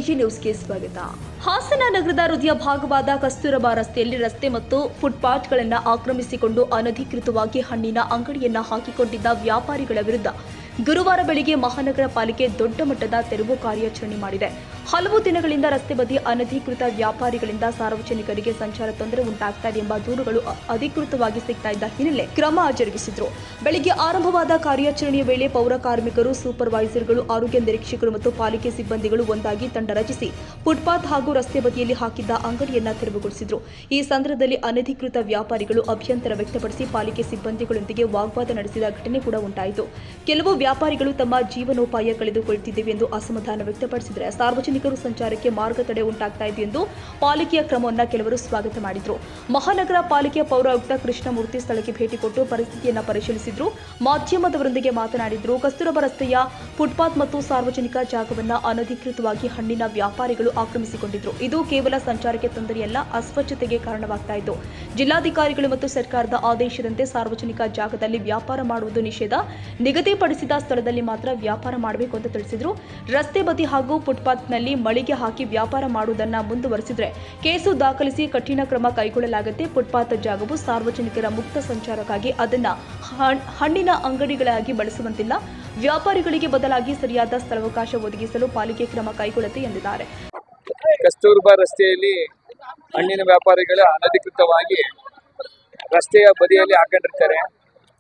AG ನ್ಯೂಸ್ಗೆ ಸ್ವಾಗತ. ಹಾಸನ ನಗರದ ಹೃದಯ ಭಾಗವಾದ ಕಸ್ತೂರಬಾ ರಸ್ತೆಯಲ್ಲಿ ರಸ್ತೆ ಮತ್ತು ಫುಟ್ಪಾತ್ಗಳನ್ನು ಆಕ್ರಮಿಸಿಕೊಂಡು ಅನಧಿಕೃತವಾಗಿ ಹಣ್ಣಿನ ಅಂಗಡಿಯನ್ನ ಹಾಕಿಕೊಂಡಿದ್ದ ವ್ಯಾಪಾರಿಗಳ ವಿರುದ್ಧ ಗುರುವಾರ ಬೆಳಗ್ಗೆ ಮಹಾನಗರ ಪಾಲಿಕೆ ದೊಡ್ಡ ಮಟ್ಟದ ತೆರವು ಕಾರ್ಯಾಚರಣೆ ಮಾಡಿದೆ. ಹಲವು ದಿನಗಳಿಂದ ರಸ್ತೆ ಬದಿ ಅನಧಿಕೃತ ವ್ಯಾಪಾರಿಗಳಿಂದ ಸಾರ್ವಜನಿಕರಿಗೆ ಸಂಚಾರ ತೊಂದರೆ ಉಂಟಾಗ್ತಾ ಇದೆ ಎಂಬ ದೂರುಗಳು ಅಧಿಕೃತವಾಗಿ ಸಿಗ್ತಾ ಇದ್ದ ಹಿನ್ನೆಲೆ ಕ್ರಮ ಜರುಗಿಸಿದ್ರು. ಬೆಳಗ್ಗೆ ಆರಂಭವಾದ ಕಾರ್ಯಾಚರಣೆಯ ವೇಳೆ ಪೌರ ಕಾರ್ಮಿಕರು, ಸೂಪರ್ವೈಸರ್ಗಳು, ಆರೋಗ್ಯ ನಿರೀಕ್ಷಕರು ಮತ್ತು ಪಾಲಿಕೆ ಸಿಬ್ಬಂದಿಗಳು ಒಂದಾಗಿ ತಂಡ ರಚಿಸಿ ಫುಟ್ಪಾತ್ ಹಾಗೂ ರಸ್ತೆ ಬದಿಯಲ್ಲಿ ಹಾಕಿದ್ದ ಅಂಗಡಿಯನ್ನ ತೆರವುಗೊಳಿಸಿದ್ರು. ಈ ಸಂದರ್ಭದಲ್ಲಿ ಅನಧಿಕೃತ ವ್ಯಾಪಾರಿಗಳು ಅಭ್ಯಂತರ ವ್ಯಕ್ತಪಡಿಸಿ ಪಾಲಿಕೆ ಸಿಬ್ಬಂದಿಗಳೊಂದಿಗೆ ವಾಗ್ವಾದ ನಡೆಸಿದ ಘಟನೆ ಕೂಡ ಉಂಟಾಯಿತು. ಕೆಲವು ವ್ಯಾಪಾರಿಗಳು ತಮ್ಮ ಜೀವನೋಪಾಯ ಕಳೆದುಕೊಳ್ಳುತ್ತಿದ್ದೇವೆ ಎಂದು ಅಸಮಾಧಾನ ವ್ಯಕ್ತಪಡಿಸಿದರೆ ಸಾರ್ವಜನಿಕರು ಸಂಚಾರಕ್ಕೆ ಮಾರ್ಗ ತಡೆ ಉಂಟಾಗ್ತಾ ಇದೆ ಎಂದು ಪಾಲಿಕೆಯ ಕ್ರಮವನ್ನು ಕೆಲವರು ಸ್ವಾಗತ ಮಾಡಿದರು. ಮಹಾನಗರ ಪಾಲಿಕೆಯ ಪೌರಾಯುಕ್ತ ಕೃಷ್ಣಮೂರ್ತಿ ಸ್ಥಳಕ್ಕೆ ಭೇಟಿ ಕೊಟ್ಟು ಪರಿಸ್ಥಿತಿಯನ್ನು ಪರಿಶೀಲಿಸಿದ್ರು. ಮಾಧ್ಯಮದವರೊಂದಿಗೆ ಮಾತನಾಡಿದ್ರು. ಕಸ್ತೂರಬಾ ರಸ್ತೆಯ ಫುಟ್ಪಾತ್ ಮತ್ತು ಸಾರ್ವಜನಿಕ ಜಾಗವನ್ನು ಅನಧಿಕೃತವಾಗಿ ಹಣ್ಣಿನ ವ್ಯಾಪಾರಿಗಳು ಆಕ್ರಮಿಸಿಕೊಂಡಿದ್ರು. ಇದು ಕೇವಲ ಸಂಚಾರಕ್ಕೆ ತೊಂದರೆಯಲ್ಲ, ಅಸ್ವಚ್ಛತೆಗೆ ಕಾರಣವಾಗ್ತಾ ಇತ್ತು. ಜಿಲ್ಲಾಧಿಕಾರಿಗಳು ಮತ್ತು ಸರ್ಕಾರದ ಆದೇಶದಂತೆ ಸಾರ್ವಜನಿಕ ಜಾಗದಲ್ಲಿ ವ್ಯಾಪಾರ ಮಾಡುವುದು ನಿಷೇಧ, ನಿಗದಿಪಡಿಸಿದ ಸ್ಥಳದಲ್ಲಿ ಮಾತ್ರ ವ್ಯಾಪಾರ ಮಾಡಬೇಕು ಅಂತ ತಿಳಿಸಿದ್ರು. ರಸ್ತೆ ಬದಿ ಹಾಗೂ ಫುಟ್ಪಾತ್ನಲ್ಲಿ ಮಳಿಗೆ ಹಾಕಿ ವ್ಯಾಪಾರ ಮಾಡುವುದನ್ನು ಮುಂದುವರೆಸಿದ್ರೆ ಕೇಸು ದಾಖಲಿಸಿ ಕಠಿಣ ಕ್ರಮ ಕೈಗೊಳ್ಳಲಾಗುತ್ತೆ. ಫುಟ್ಪಾತ್ ಜಾಗವು ಸಾರ್ವಜನಿಕರ ಮುಕ್ತ ಸಂಚಾರಕ್ಕಾಗಿ ಅದನ್ನ ಹಣ್ಣಿನ ಅಂಗಡಿಗಳಾಗಿ ಬಳಸುವಂತಿಲ್ಲ. ವ್ಯಾಪಾರಿಗಳಿಗೆ ಬದಲಾಗಿ ಸರಿಯಾದ ಸ್ಥಳಾವಕಾಶ ಒದಗಿಸಲು ಪಾಲಿಕೆ ಕ್ರಮ ಕೈಗೊಳ್ಳುತ್ತೆ ಎಂದಿದ್ದಾರೆ. ಕಸ್ತೂರ್ಬಾ ರಸ್ತೆಯಲ್ಲಿ ಹಣ್ಣಿನ ವ್ಯಾಪಾರಿಗಳು ಅನಧಿಕೃತವಾಗಿ ರಸ್ತೆಯ ಬದಿಯಲ್ಲಿ ಹಾಕೊಂಡಿರ್ತಾರೆ.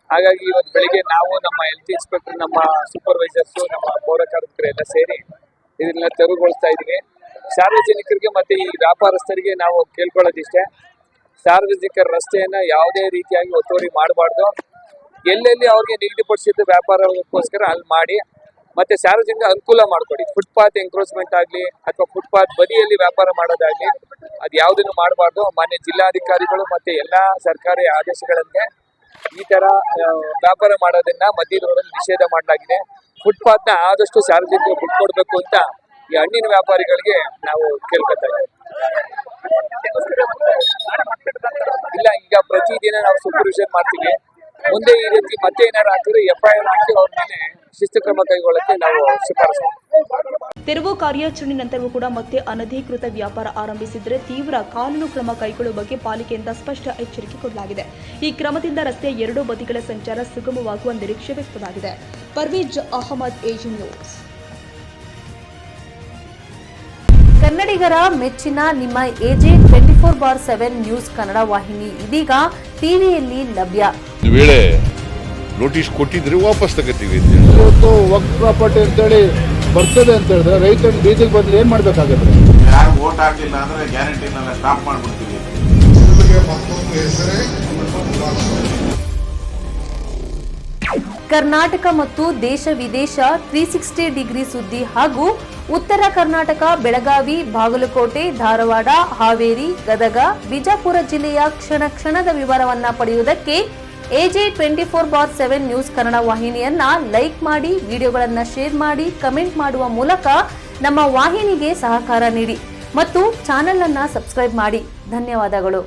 ಹಾಗಾಗಿ ಇವತ್ತು ಬೆಳಿಗ್ಗೆ ನಾವು ನಮ್ಮ ಹೆಲ್ತ್ ಇನ್ಸ್ಪೆಕ್ಟರ್, ನಮ್ಮ ಸೂಪರ್ವೈಸರ್ಸು, ನಮ್ಮ ಪೌರ ಕಾರ್ಮಿಕರು ಎಲ್ಲ ಸೇರಿ ಇದನ್ನೆಲ್ಲ ತೆರವುಗೊಳಿಸ್ತಾ ಇದ್ದೀವಿ. ಸಾರ್ವಜನಿಕರಿಗೆ ಮತ್ತು ಈ ವ್ಯಾಪಾರಸ್ಥರಿಗೆ ನಾವು ಕೇಳ್ಕೊಳ್ಳೋದಿಷ್ಟೇ, ಸಾರ್ವಜನಿಕರ ರಸ್ತೆಯನ್ನು ಯಾವುದೇ ರೀತಿಯಾಗಿ ಒತ್ತುವರಿ ಮಾಡಬಾರ್ದು. ಎಲ್ಲೆಲ್ಲಿ ಅವ್ರಿಗೆ ನಿಗದಿಪಡಿಸಿದ ವ್ಯಾಪಾರಕ್ಕೋಸ್ಕರ ಅಲ್ಲಿ ಮಾಡಿ, ಮತ್ತು ಸಾರ್ವಜನಿಕ ಅನುಕೂಲ ಮಾಡಿಕೊಡಿ. ಫುಟ್ಪಾತ್ ಎಂಕ್ರೋಚ್ಮೆಂಟ್ ಆಗಲಿ ಅಥವಾ ಫುಟ್ಪಾತ್ ಬದಿಯಲ್ಲಿ ವ್ಯಾಪಾರ ಮಾಡೋದಾಗಲಿ ಅದು ಯಾವುದನ್ನು ಮಾಡಬಾರ್ದು. ಮಾನ್ಯ ಜಿಲ್ಲಾಧಿಕಾರಿಗಳು ಮತ್ತು ಎಲ್ಲ ಸರ್ಕಾರಿ ಆದೇಶಗಳಂತೆ ಈ ಥರ ವ್ಯಾಪಾರ ಮಾಡೋದನ್ನ ಮಧ್ಯದ ರೋಡಲ್ಲಿ ನಿಷೇಧ ಮಾಡಲಾಗಿದೆ. ಫುಟ್ಪಾತ್ನ ಆದಷ್ಟು ಸಾರ್ವಜನಿಕರಿಗೆ ಬಿಟ್ಕೊಡ್ಬೇಕು ಅಂತ ಈ ಹಣ್ಣಿನ ವ್ಯಾಪಾರಿಗಳಿಗೆ ನಾವು ಕೇಳ್ಕೊತಾ ಇದ್ದೀವಿ. ಇಲ್ಲ, ಈಗ ಪ್ರತಿದಿನ ನಾವು ಸೂಪರ್ವಿಷನ್ ಮಾಡ್ತೀವಿ. ಮುಂದೆ ಈ ರೀತಿ ಮತ್ತೆ ಏನಾರು ಹಾಕಿದ್ರೆ FIR ಹಾಕಿ ಅವ್ರ ಮೇಲೆ ಶಿಸ್ತು ಕ್ರಮ ಕೈಗೊಳ್ಳಕ್ಕೆ ನಾವು ಶಿಫಾರಸು. ತೆರವು ಕಾರ್ಯಾಚರಣೆ ನಂತರವೂ ಕೂಡ ಮತ್ತೆ ಅನಧಿಕೃತ ವ್ಯಾಪಾರ ಆರಂಭಿಸಿದರೆ ತೀವ್ರ ಕಾನೂನು ಕ್ರಮ ಕೈಗೊಳ್ಳುವ ಬಗ್ಗೆ ಪಾಲಿಕೆಯಿಂದ ಸ್ಪಷ್ಟ ಎಚ್ಚರಿಕೆ ಕೊಡಲಾಗಿದೆ. ಈ ಕ್ರಮದಿಂದ ರಸ್ತೆಯ ಎರಡೂ ಬದಿಗಳ ಸಂಚಾರ ಸುಗಮವಾಗುವ ನಿರೀಕ್ಷೆ ವ್ಯಕ್ತವಾಗಿದೆ. Parvez Ahmed, AG News. ಕನ್ನಡಿಗರ ಮೆಚ್ಚಿನ ನಿಮ್ಮ ಎಜೆ 24/7 ನ್ಯೂಸ್ ಕನ್ನಡ ವಾಹಿನಿ ಇದೀಗ ಟಿವಿಯಲ್ಲಿ ಲಭ್ಯ. ವೇಳೆ ನೋಟಿಸ್ ಕೊಟ್ಟಿದ್ರೆ ವಾಪಸ್ ತಗೋತೀವಿ. ಇವತ್ತು ವಕ್ಫ್ ಪ್ರಾಪರ್ಟಿ ಅಂತೇಳಿ ಬರ್ತದೆ ಅಂತ ಹೇಳಿದ್ರೆ ರೈತರು ಬೀದಿಗೆ ಬಂದ್ರೆ ಏನ್ ಮಾಡ್ಬೇಕಾಗುತ್ತೆ? ಯಾರು ವೋಟ್ ಹಾಕಿಲ್ಲ ಅಂದ್ರೆ ಗ್ಯಾರಂಟಿನೆಲ್ಲ ಸ್ಟಾಪ್ ಮಾಡ್ಬಿಡ್ತೀವಿ. ಕರ್ನಾಟಕ ಮತ್ತು ದೇಶ ವಿದೇಶ 360 ಡಿಗ್ರಿ ಸುದ್ದಿ ಹಾಗೂ ಉತ್ತರ ಕರ್ನಾಟಕ, ಬೆಳಗಾವಿ, ಬಾಗಲಕೋಟೆ, ಧಾರವಾಡ, ಹಾವೇರಿ, ಗದಗ, ಬಿಜಾಪುರ ಜಿಲ್ಲೆಯ ಕ್ಷಣ ಕ್ಷಣದ ವಿವರವನ್ನ ಪಡೆಯುವುದಕ್ಕೆ ಎಜೆ 24/7 ನ್ಯೂಸ್ ಕನ್ನಡ ವಾಹಿನಿಯನ್ನ ಲೈಕ್ ಮಾಡಿ, ವಿಡಿಯೋಗಳನ್ನ ಶೇರ್ ಮಾಡಿ, ಕಮೆಂಟ್ ಮಾಡುವ ಮೂಲಕ ನಮ್ಮ ವಾಹಿನಿಗೆ ಸಹಕಾರ ನೀಡಿ ಮತ್ತು ಚಾನೆಲ್ ಅನ್ನ ಸಬ್ಸ್ಕ್ರೈಬ್ ಮಾಡಿ. ಧನ್ಯವಾದಗಳು.